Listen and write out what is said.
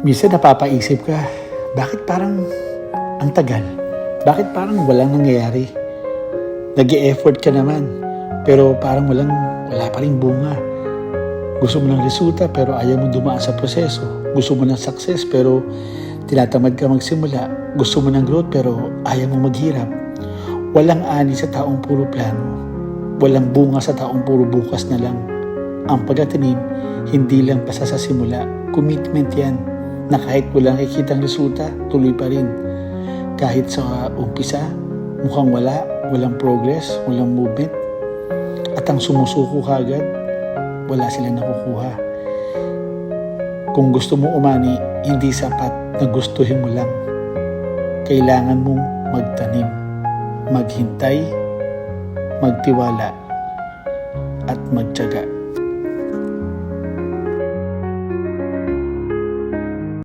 Minsan napapaisip ka, bakit parang ang tagal? Bakit parang walang nangyayari? Nag-e-effort ka naman, pero parang wala pa rin bunga. Gusto mo ng resulta pero ayaw mo dumaan sa proseso. Gusto mo ng success pero tinatamad ka magsimula. Gusto mo ng growth pero ayaw mo maghirap. Walang ani sa taong puro plano. Walang bunga sa taong puro bukas na lang. Ang pagtatanim, hindi lang basta sa simula. Commitment yan na kahit walang nakikitang resulta, tuloy pa rin. Kahit sa umpisa, mukhang walang progress, walang movement. At ang sumusuko kagad, wala silang nakukuha. Kung gusto mo umani, hindi sapat na gustuhin mo lang. Kailangan mong magtanim, maghintay, magtiwala, at magtiyaga.